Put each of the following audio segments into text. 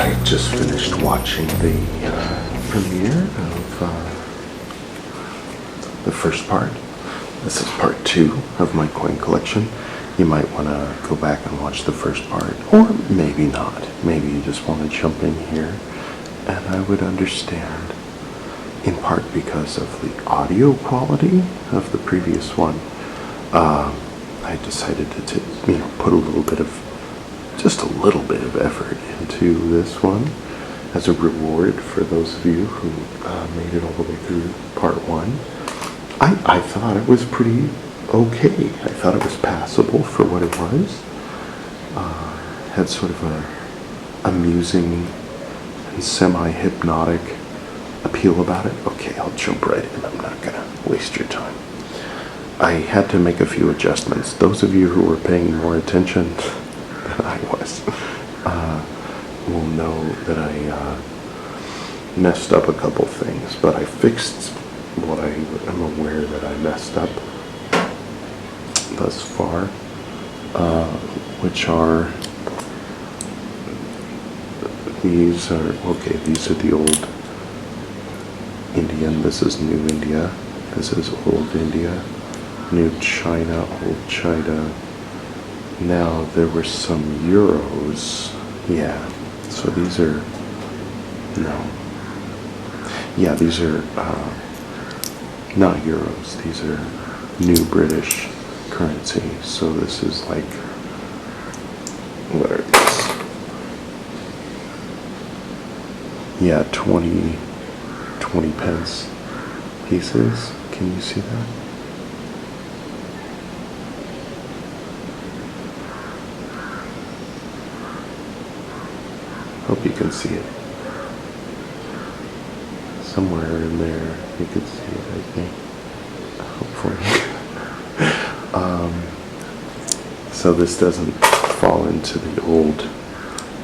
I just finished watching the premiere of the first part. This is part 2 of my coin collection. You might want to go back and watch the first part, or maybe not. Maybe you just want to jump in here, and I would understand, in part because of the audio quality of the previous one. I decided to put a little bit of, just a little bit of effort into this one as a reward for those of you who made it all the way through part 1. I thought it was pretty okay. I thought it was passable for what it was. Had sort of a amusing and semi-hypnotic appeal about it. Okay, I'll jump right in. I'm not gonna waste your time. I had to make a few adjustments. Those of you who were paying more attention than I was will know that I messed up a couple things, but I fixed what I am aware that I messed up thus far, which are these are the old Indian. This is New India. This is Old India. New China, Old China. Now there were some euros. Yeah. So these are these are not euros. These are new British currency. So this is like, what are these? Yeah, 20 pence pieces. Can you see that? Hope you can see it. Somewhere in there you can see it, I think. Hopefully. So this doesn't fall into the old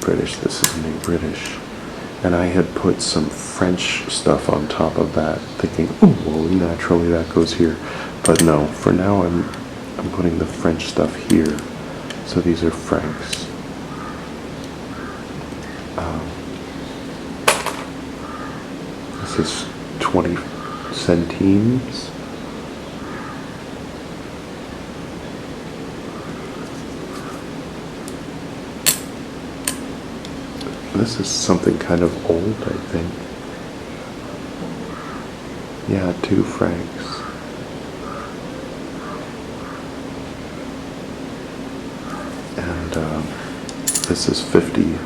British. This is new British. And I had put some French stuff on top of that, thinking, oh, well, naturally that goes here. But no, for now I'm putting the French stuff here. So these are francs. This is 20 centimes. This is something kind of old, I think. Yeah, 2 francs. And this is 50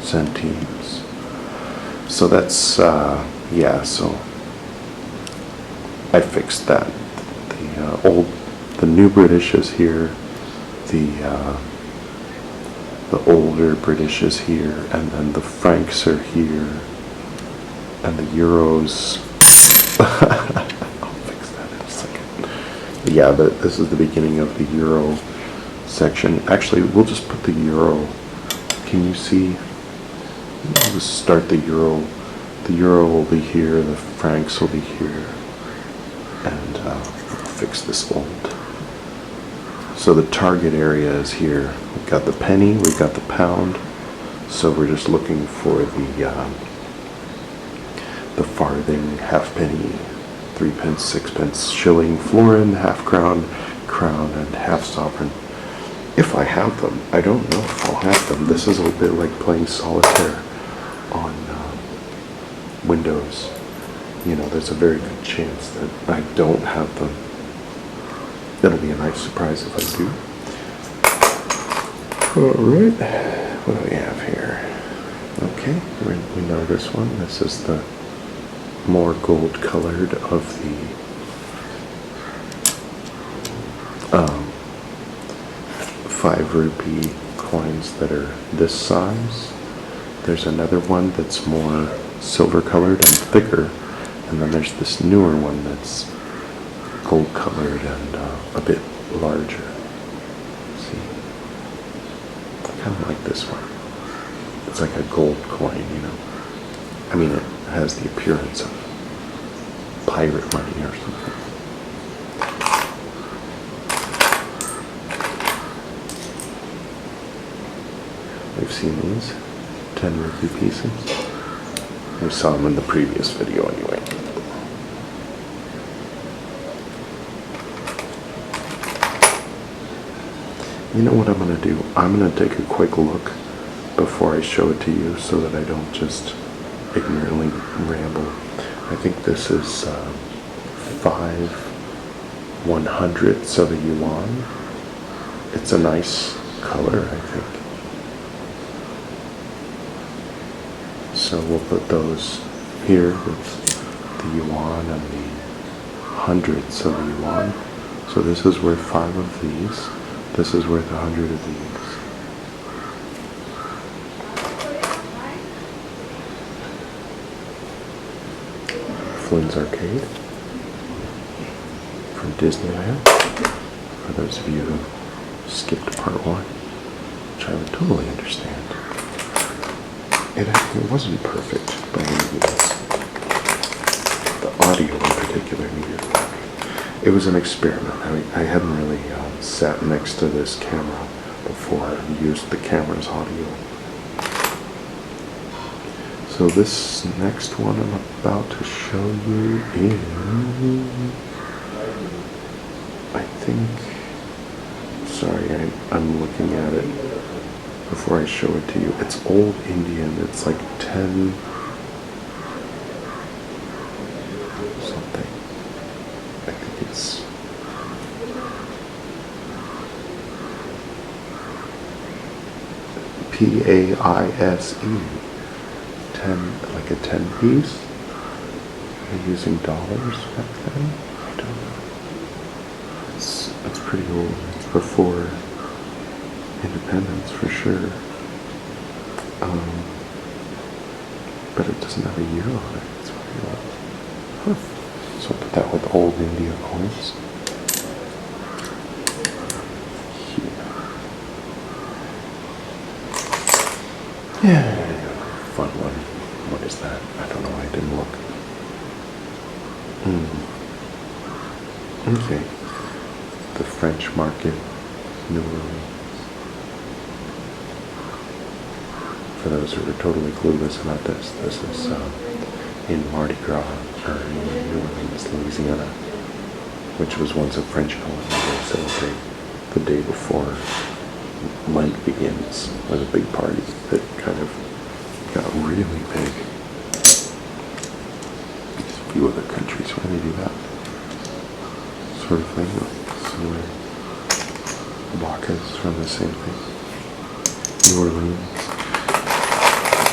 centimes. So that's, so I fixed that. The new British is here. The older British is here, and then the francs are here, and the euros. I'll fix that in a second. Yeah, this is the beginning of the euro section. Actually, we'll just put the euro. Can you see? We'll just start the euro. The euro will be here, the francs will be here, and we'll fix this old. So the target area is here. We've got the penny, we've got the pound. So we're just looking for the farthing, halfpenny, threepence, sixpence, shilling, florin, half crown, crown, and half sovereign. If I have them, I don't know if I'll have them. This is a bit like playing solitaire on Windows. There's a very good chance that I don't have them. That'll be a nice surprise if I do. Alright, what do we have here? Okay, we know this one. This is the more gold colored of the 5 rupee coins that are this size. There's another one that's more silver colored and thicker, and then there's this newer one that's gold colored and a bit larger. See? I kind of like this one. It's like a gold coin, I mean, it has the appearance of pirate money or something. We've seen these. 10 rupee pieces. We saw them in the previous video anyway. You know what I'm going to do? I'm going to take a quick look before I show it to you so that I don't just ignorantly ramble. I think this is 5/100ths of a yuan. It's a nice color, I think. So we'll put those here with the yuan and the hundredths of a yuan. So this is worth 5 of these. This is worth 100 of these. Florin's Arcade from Disneyland. For those of you who skipped part 1, which I would totally understand. It wasn't perfect by any means. The audio in particular needed work. It was an experiment. I hadn't really sat next to this camera before I used the camera's audio. So this next one I'm about to show you is, I think, sorry, I'm looking at it before I show it to you. It's old Indian. It's like 10 something. I think it's PAISE. 10, like a 10 piece. They're using dollars back then. I don't know. It's pretty old. It's before independence for sure. But it doesn't have a year on it. It's very old. Huh. So I'll put that with old India coins. Yeah. Fun one. What is that? I don't know. I didn't look. Okay. The French market, New Orleans. For those who are totally clueless about this, this is in Mardi Gras, or in New Orleans, Louisiana, which was once a French colony. They celebrate the day before Lent begins with a big party that kind of got really big. There's a few other countries where they do that sort of thing. Similar vodkas from the same thing. New Orleans.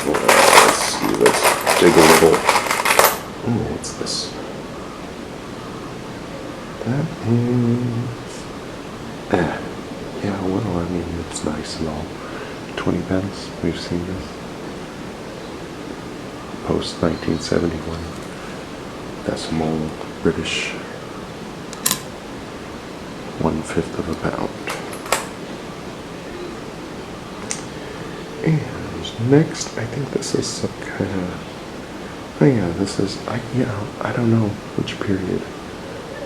Let's see, let's dig a little. Oh, what's this? That is... yeah, well, I mean, it's nice and all. 20 pence, we've seen this. Post 1971 decimal British 1/5 of a pound. And next, I think this is some kind of, oh yeah, this is, I don't know which period.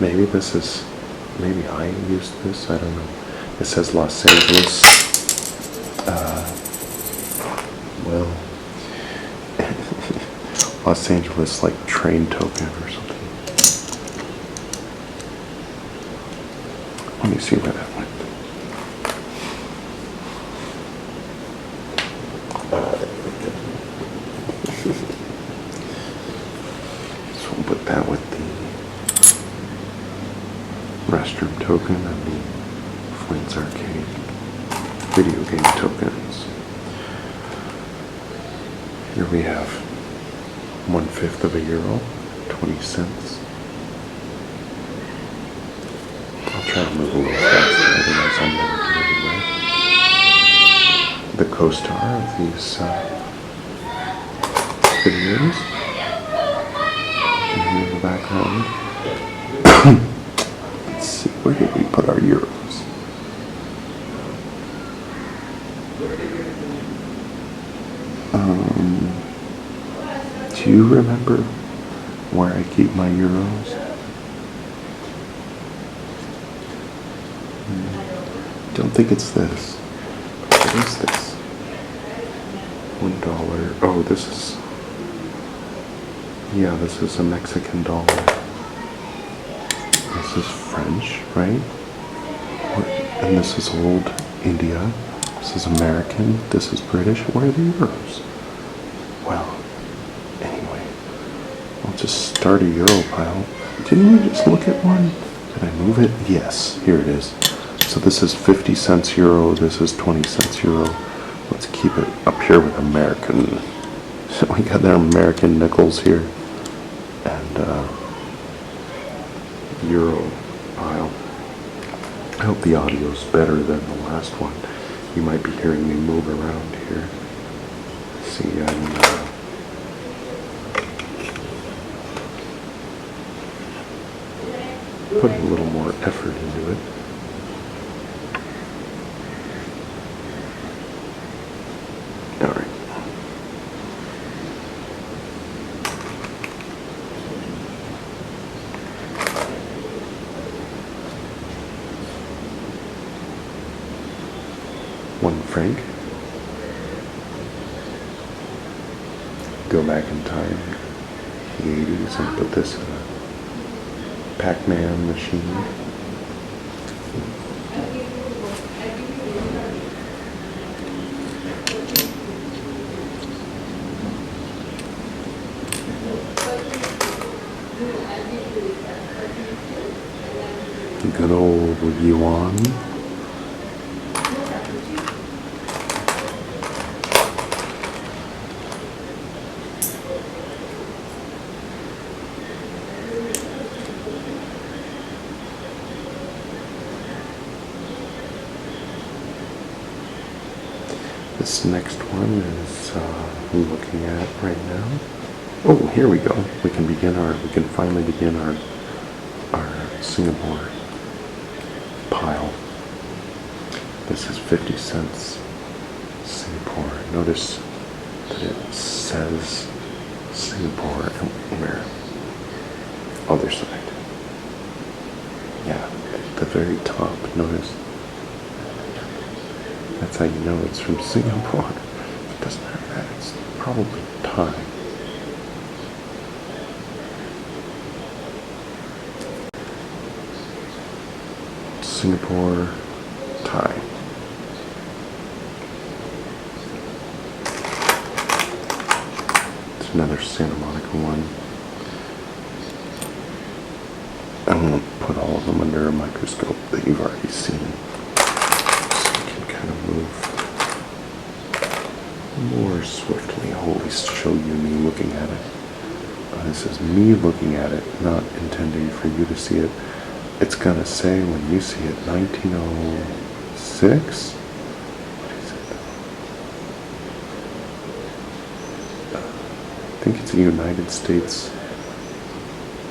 Maybe this is, maybe I used this, I don't know. It says Los Angeles, well, Los Angeles, like train token or something. Let me see where that went. So we'll put that with the restroom token and the Florin's Arcade video game tokens. Here we have 1/5 of a euro, 20 cents. I'll try to move a little faster, otherwise I'll never get anywhere. The co-star of these videos. You can hear in the background. Let's see, where did we put our euros? Do you remember where I keep my euros? Don't think it's this. What is this? $1. Oh, this is, yeah, this is a Mexican dollar. This is French, right? And this is old India. This is American. This is British. Where are the euros? Well, anyway, I'll just start a euro pile. Didn't we just look at one? Did I move it? Yes, here it is. So this is 50 cents euro. This is 20 cents euro. Let's keep it up here with American. So we got their American nickels here. And euro pile. I hope the audio's better than the last one. You might be hearing me move around here. See, I'm putting a little more effort into it. All right. $1. Go back in time, the 80s, and put this in a Pac-Man machine. Good old yuan. This next one is I'm looking at right now. Oh, here we go. We can finally begin our Singapore pile. This is 50 cents Singapore. Notice that it says Singapore. Where? Other side. Yeah, at the very top. Notice. That's how you know it's from Singapore. If it doesn't have that, it's probably Thai. Singapore, Thai. It's another Santa Monica one. I won't put all of them under a microscope that you've already seen. Move more swiftly. I'll always show you me looking at it. This is me looking at it, not intending for you to see it. It's gonna say when you see it 1906. What is it? I think it's a United States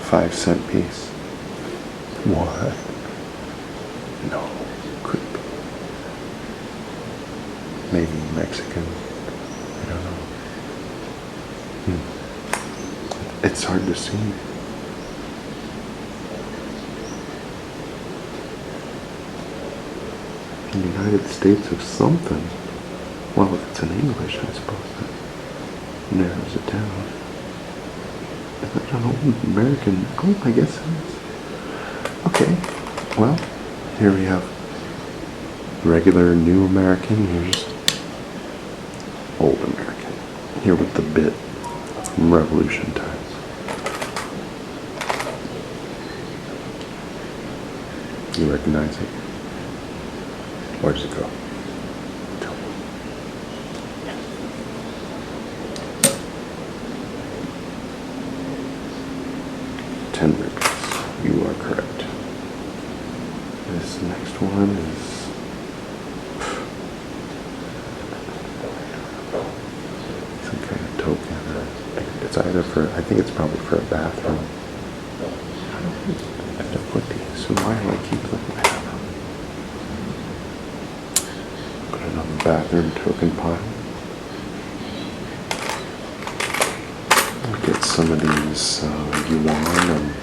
5-cent piece. What? No. Maybe Mexican. I don't know. It's hard to see. The United States of something. Well, if it's in English, I suppose that narrows it down. Is that an old American? Oh, I guess it is. Okay. Well, here we have regular New American. Here's Old American. Here with the bit from Revolution times. You recognize it? Where does it go? Tell me. 10 rupees. You are correct. This next one is either for, I think it's probably for a bathroom. I don't have to put these, so why do I keep looking at them? Put it on the bathroom token pile. I'll get some of these yuan and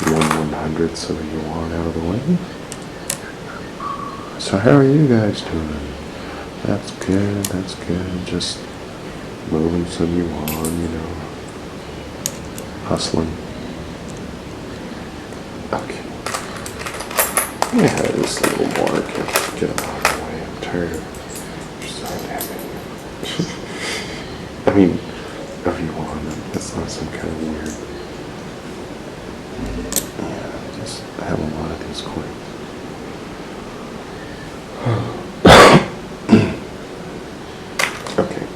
1/100ths of a yuan out of the way. So how are you guys doing? That's good, that's good. Just moving some yuan, you know, hustling. Okay. Yeah, this little more. Get him out of the way. I'm tired of so damn I mean, of yuan. That's not some kind of weird. Yeah, just have a lot of these coins. Okay,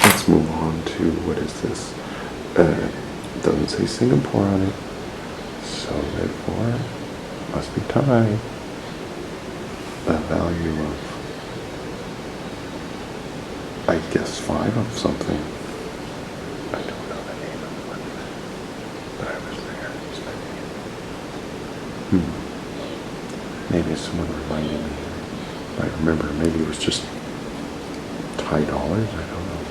let's move on to, what is this? Doesn't say Singapore on it, so therefore must be Thai. A value of, I guess, 5 of something. I don't know the name of the one, but I was there spending it. Maybe someone reminded me. I remember, maybe it was just Thai dollars, I don't know.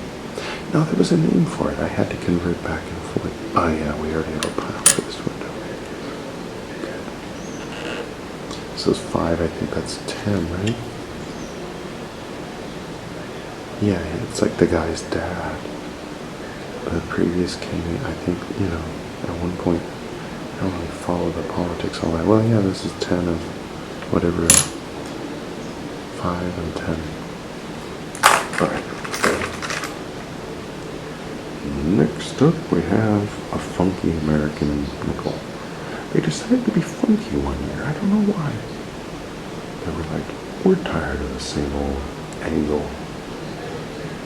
No, there was a name for it. I had to convert back and forth. Oh yeah, we already have a pile for this one, don't we? Good. So it's 5, I think that's 10, right? Yeah, it's like the guy's dad. The previous king, I think, you know, at one point, I don't really follow the politics all that. Well, yeah, this is 10 of whatever. 5 and 10. Alright. Next up we have a funky American nickel. They decided to be funky one year. I don't know why. They were like, we're tired of the same old angle.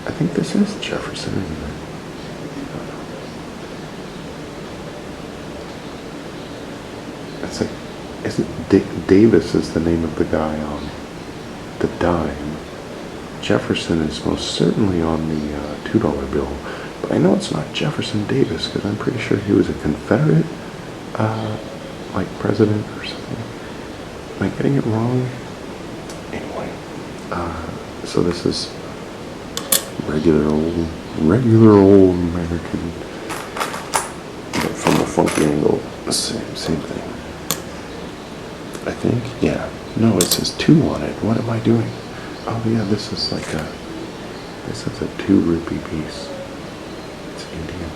I think this is Jefferson, isn't it? It's like, isn't Davis is the name of the guy on the dime. Jefferson is most certainly on the $2 bill, but I know it's not Jefferson Davis because I'm pretty sure he was a Confederate, like president or something. Am I getting it wrong? Anyway, so this is regular old American, but from the funky angle, same thing. I think, yeah. No, it says 2 on it. What am I doing? Oh yeah, this is like this is a 2 rupee piece. It's Indian.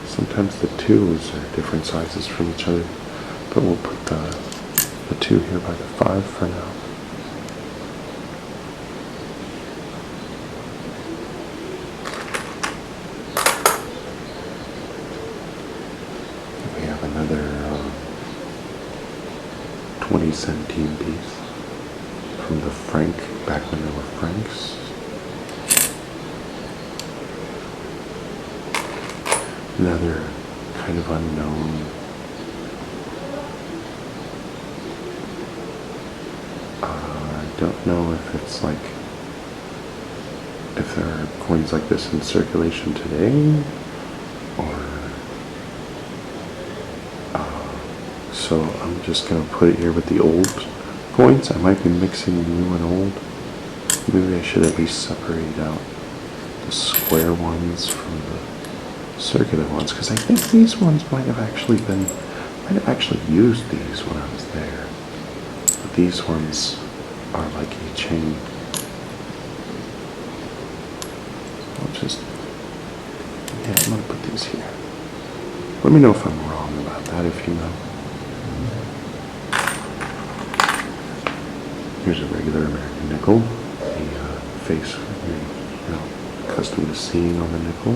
Sometimes the 2s are different sizes from each other, but we'll put the 2 here by the 5 for now. We have another 20 centime piece from the franc, back when there were francs. Another kind of unknown I don't know if it's like, if there are coins like this in circulation today, or so I'm just going to put it here with the old coins. I might be mixing new and old. Maybe I should at least separate out the square ones from the circular ones, because I think these ones might have actually used these when I was there. But these ones are like a chain. I'll just, yeah, I'm going to put these here. Let me know if I'm wrong about that, if you know. Here's a regular American nickel, the face you're accustomed to seeing on the nickel.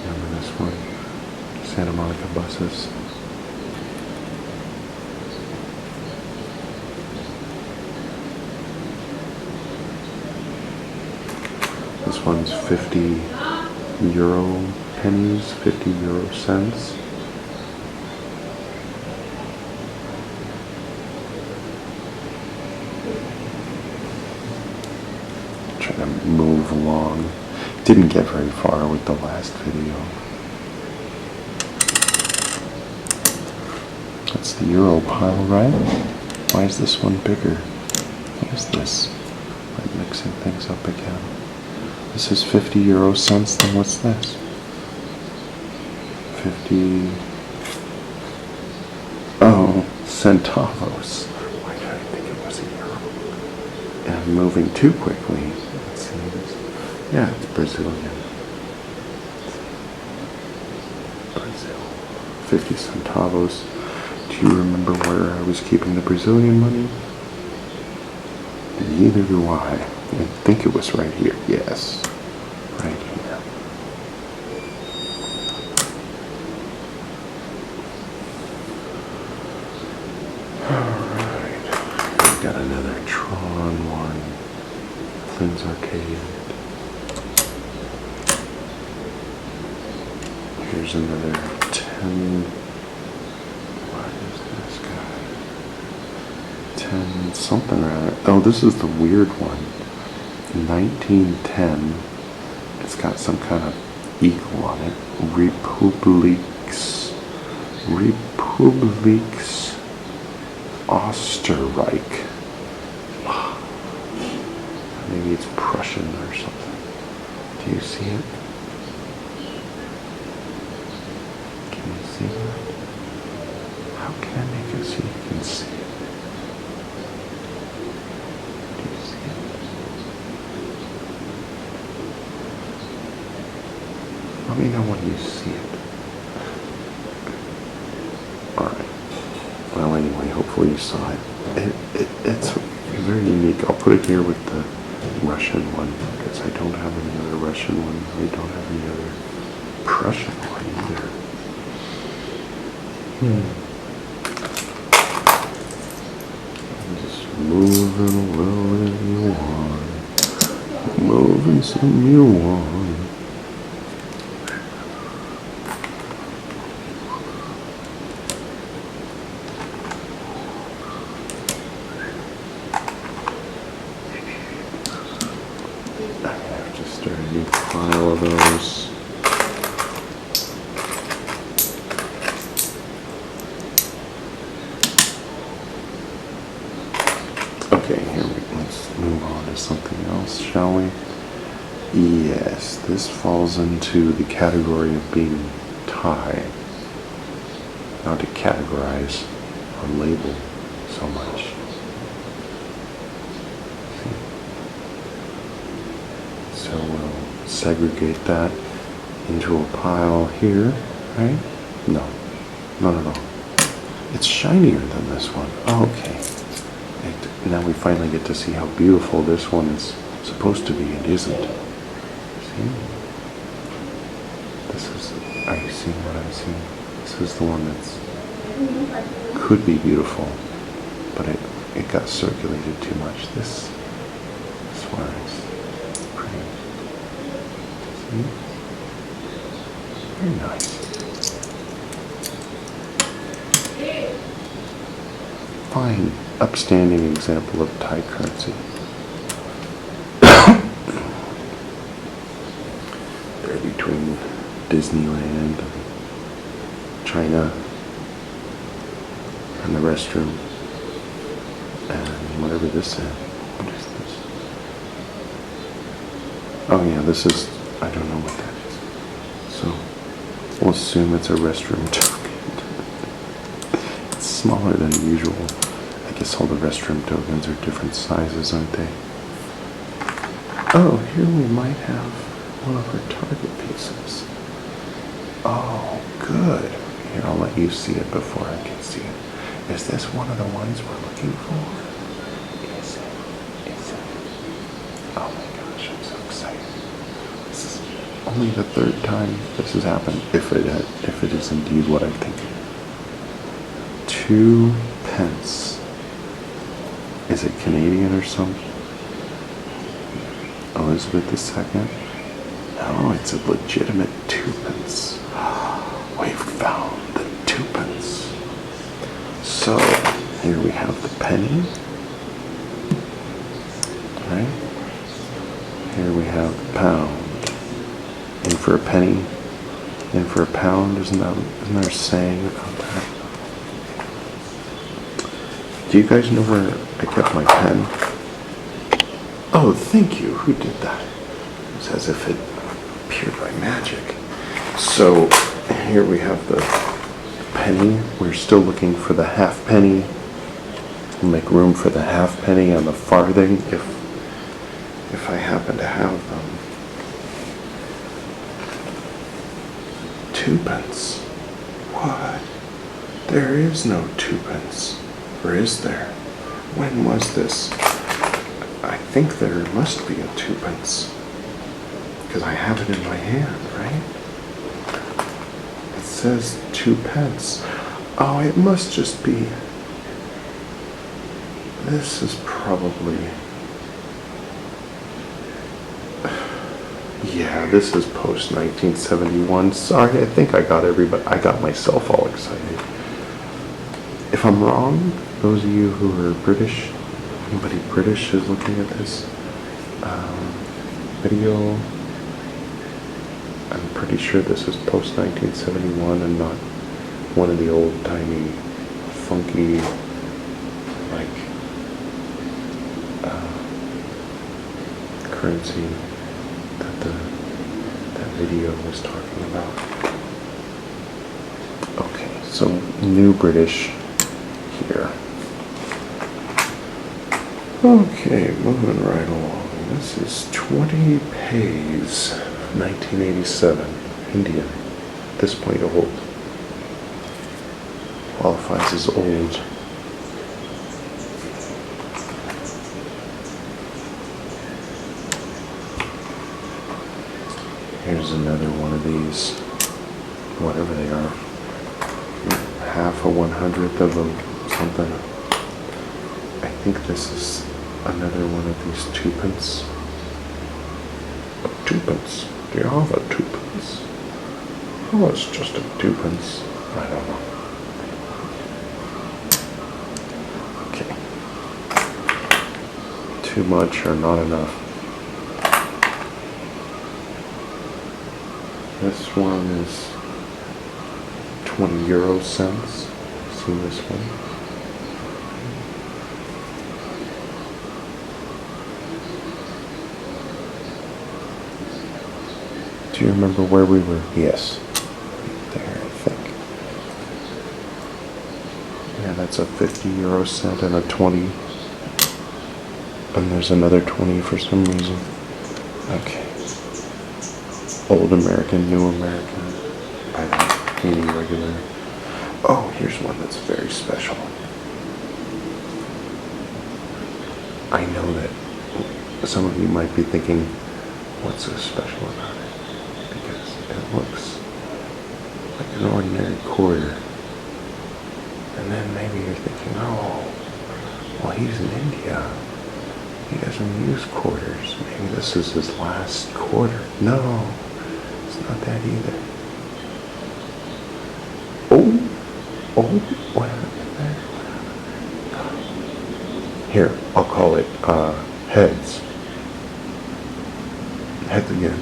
Remember this one? Santa Monica buses. This one's 50 euro pennies, 50 euro cents. Trying to move along. Didn't get very far with the last video. That's the euro pile, right? Why is this one bigger? What is this? I'm mixing things up again. This is 50 euro cents, then what's this? 50... Oh, centavos. Why did I think it was a euro? And I'm moving too quickly. It seems. Yeah, it's Brazilian. Brazil. 50 centavos. Do you remember where I was keeping the Brazilian money? Neither do I. I think it was right here. Yes. Right here. Alright. We've got another Tron one. Flynn's Arcade. Here's another 10. What is this guy? 10 something rather. Oh, this is the weird one. 1910. It's got some kind of eagle on it. Republiks Österreich. Maybe it's Prussian or something. Do you see it? Can you see it? How can I make it so you can see it? Do you see it? Let me know when you see it. Alright. Well, anyway, hopefully you saw it. It's very unique. I'll put it here with the Russian one, because I don't have any other Russian one. I don't have any other Prussian one either. I'm just moving well you want. Moving some you want. Pile of those. Okay, let's move on to something else, shall we? Yes, this falls into the category of being Thai. Not to categorize or label so much. So we'll segregate that into a pile here, right? No, not at all. It's shinier than this one. Okay. Now we finally get to see how beautiful this one is supposed to be. It isn't. See? This is, are you seeing what I'm seeing? This is the one that's could be beautiful, but it got circulated too much. This one is pretty. See? Very nice. Fine, upstanding example of Thai currency. They're between Disneyland and China and the restroom and whatever this is. What is this? Oh yeah, this is, I don't know what that is. So we'll assume it's a restroom token. It's smaller than usual. I guess all the restroom tokens are different sizes, aren't they? Oh, here we might have one of our target pieces. Oh, good. Here, I'll let you see it before I can see it. Is this one of the ones we're looking for? Is it? Is it? Oh my gosh, I'm so excited. This is only the third time this has happened, if it is indeed what I'm thinking. 2p. Is it Canadian or something? Elizabeth II? No, it's a legitimate 2p. We've found the 2p. So, here we have the penny. Right? Here we have the pound. In for a penny, in for a pound. Isn't there a saying about that? Do you guys know where I kept my pen? Oh, thank you. Who did that? It's as if it appeared by magic. So here we have the penny. We're still looking for the halfpenny. We'll make room for the halfpenny and the farthing if I happen to have them. Twopence. What? There is no twopence. Or is there? When was this? I think there must be a twopence. Because I have it in my hand, right? It says 2 pence. Oh, it must just be... This is probably... Yeah, this is post 1971. Sorry, I think I got myself all excited. If I'm wrong, those of you who are British, anybody British is looking at this video, I'm pretty sure this is post 1971 and not one of the old-timey, funky, like, currency that video was talking about. Okay, so new British here. Okay, moving right along. This is 20 pays, 1987, Indian. At this point, old. Qualifies as old. Here's another one of these, whatever they are, half a 100th of a something. I think this is another one of these twopence. A twopence? Do you have a twopence? Oh, it's just a twopence. I don't know. Okay. Too much or not enough? This one is 20 euro cents. See this one? Do you remember where we were? Yes. There, I think. Yeah, that's a 50 euro cent and a 20. And there's another 20 for some reason. Okay. Old American, New American, by that meaning regular. Oh, here's one that's very special. I know that some of you might be thinking, what's so special about it? Because it looks like an ordinary quarter. And then maybe you're thinking, oh, well, he's in India. He doesn't use quarters. Maybe this is his last quarter. No. Not that either. Oh, what happened there? Here, I'll call it heads. Heads again.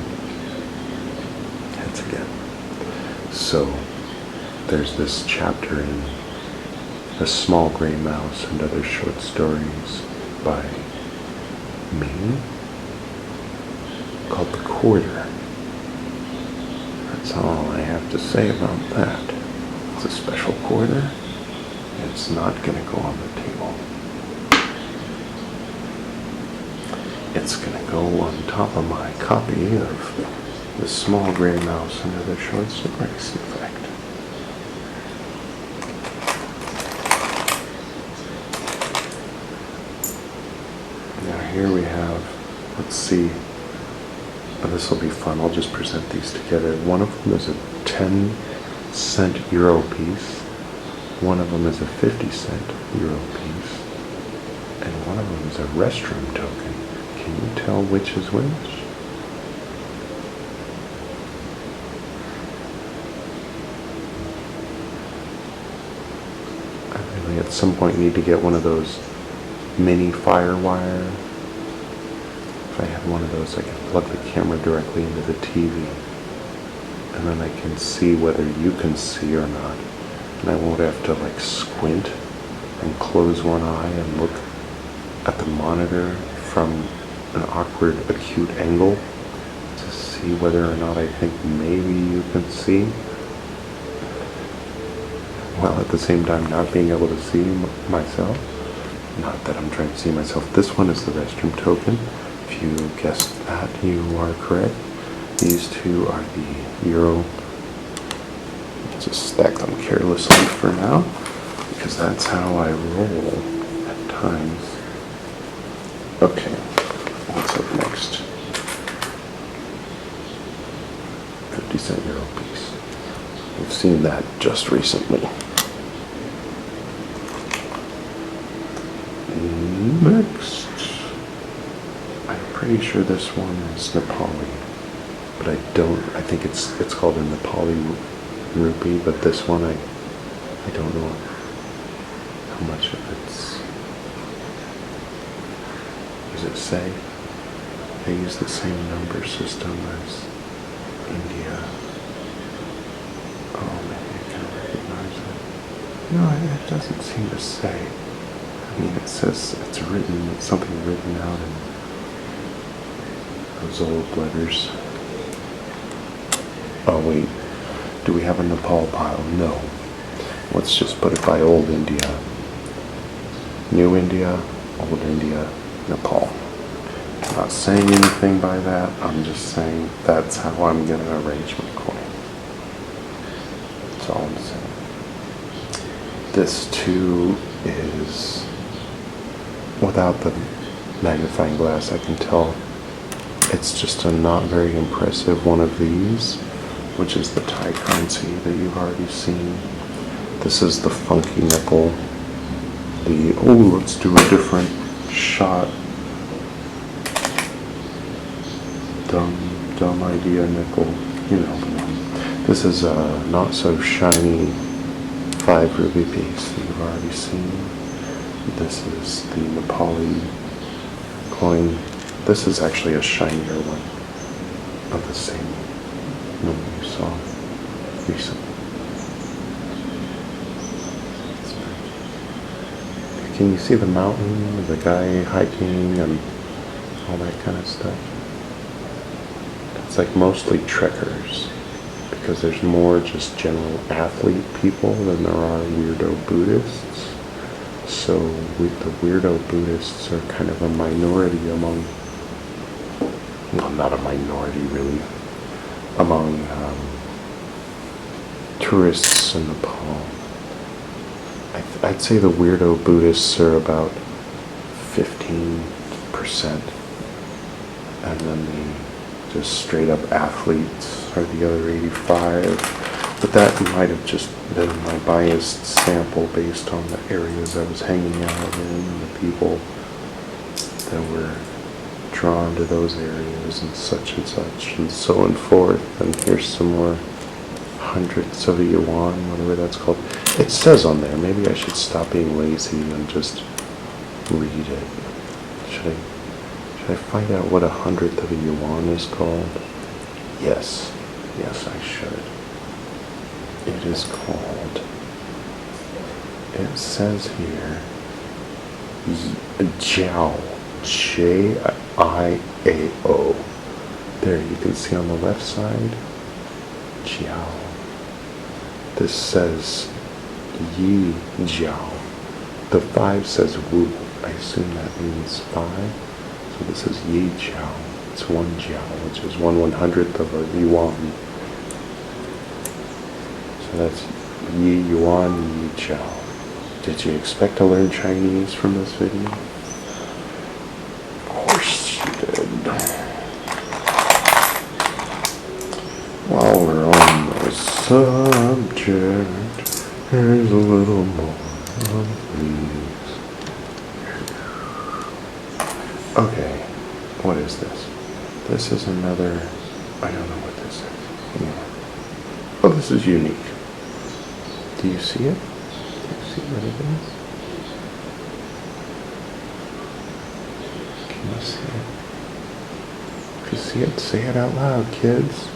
Heads again. So, there's this chapter in A Small Gray Mouse and Other Short Stories by me called The Quarter. That's all I have to say about that. It's a special quarter. It's not going to go on the table. It's going to go on top of my copy of The Small Gray Mouse and Other Short Stories, in fact. Now here we have, let's see. This will be fun. I'll just present these together. One of them is a 10-cent euro piece. One of them is a 50-cent euro piece. And one of them is a restroom token. Can you tell which is which? I really at some point need to get one of those mini Firewire. If I had one of those, I could plug the camera directly into the TV, and then I can see whether you can see or not, and I won't have to like squint and close one eye and look at the monitor from an awkward, acute angle to see whether or not I think maybe you can see, while at the same time not being able to see myself. Not that I'm trying to see myself. This one is the restroom token. If you guessed that, you are correct. These two are the Euro. Just stack them carelessly for now, because that's how I roll at times. Okay, what's up next? 50-cent euro piece. We've seen that just recently. Next, I'm pretty sure this one is Nepali, but I think it's called a Nepali rupee, but this one I don't know how much of it's, does it say? They use the same number system as India. Oh, maybe I can recognize it. No, it doesn't seem to say. I mean, it says it's something written out in those old letters. Oh wait, do we have a Nepal pile? No. Let's just put it by Old India. New India, Old India, Nepal. I'm not saying anything by that, I'm just saying that's how I'm going to arrange my coin. That's all I'm saying. This too is, without the magnifying glass, I can tell it's just a not very impressive one of these, which is the Thai currency that you've already seen. This is the funky nickel. Let's do a different shot. Dumb idea nickel. You know the one. This is a not so shiny 5 rupee piece that you've already seen. This is the Nepali coin. This is actually a shinier one of the same one you saw recently. Can you see the mountain, the guy hiking, and all that kind of stuff? It's like mostly trekkers, because there's more just general athlete people than there are weirdo Buddhists. So the weirdo Buddhists are kind of a minority among, well, not a minority really, among tourists in Nepal. I'd say the weirdo Buddhists are about 15%, and then the just straight up athletes are the other 85%. But that might have just been my biased sample based on the areas I was hanging out in and the people that were drawn to those areas and such and so and forth. And here's some more hundredths of a yuan, whatever that's called. It says on there. Maybe I should stop being lazy and just read it. Should I find out what 100th of a yuan is called? Yes, I should. It is called, it says here, Jiao, Jiao. There, you can see on the left side, Jiao. This says Yi Jiao. The 5 says Wu. I assume that means 5. So this is Yi Jiao. It's 1 Jiao, which is 1/100th of a yuan. So that's Yi Yuan, Yi Jiao. Did you expect to learn Chinese from this video? Of course you did. While we're on the subject, here's a little more of these. Okay, what is this? This is another, I don't know what this is. Anyway. Oh, this is unique. Do you see it? Do you see what it is? Can you see it? If you see it, say it out loud, kids.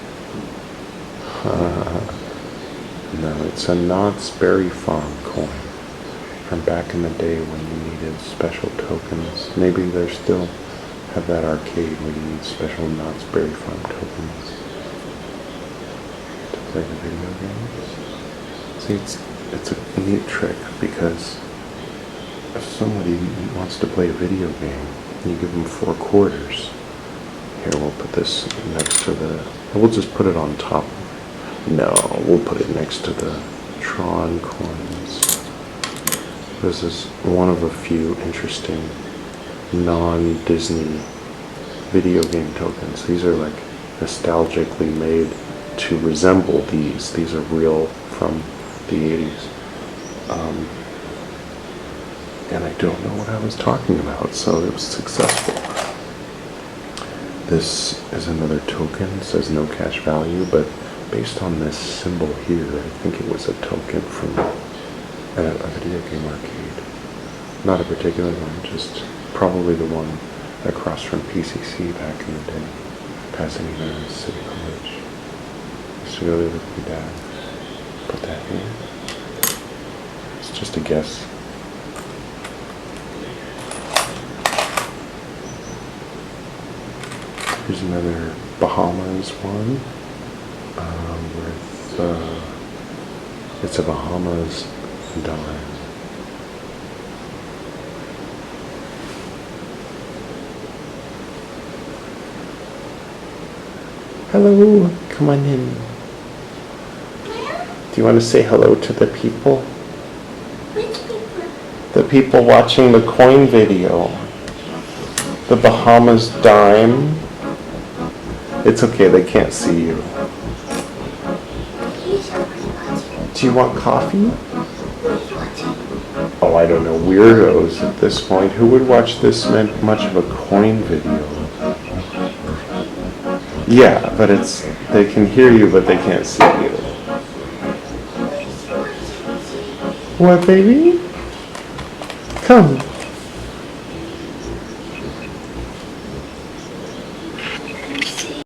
No, it's a Knott's Berry Farm coin from back in the day when you needed special tokens. Maybe they still have that arcade where you need special Knott's Berry Farm tokens to play the video games. See, it's a neat trick because if somebody wants to play a video game, you give them 4 quarters. Here, we'll put this next to the... We'll just put it on top. No, we'll put it next to the Tron coins. This is one of a few interesting non-Disney video game tokens. These are like nostalgically made to resemble these. These are real from the 80s. And I don't know what I was talking about, so it was successful. This is another token. It says no cash value, but based on this symbol here, I think it was a token from a video game arcade. Not a particular one, just probably the one across from PCC back in the day. Pasadena City College. Used to go there with my dad. Put that here. It's just a guess. Here's another Bahamas one with it's a Bahamas dime. Hello, come on in. Do you want to say hello to the people? Which people? The people watching the coin video. The Bahamas dime. It's okay, they can't see you. Do you want coffee? Oh, I don't know, weirdos at this point. Who would watch this much of a coin video? Yeah, but they can hear you, but they can't see you. What, baby? Come.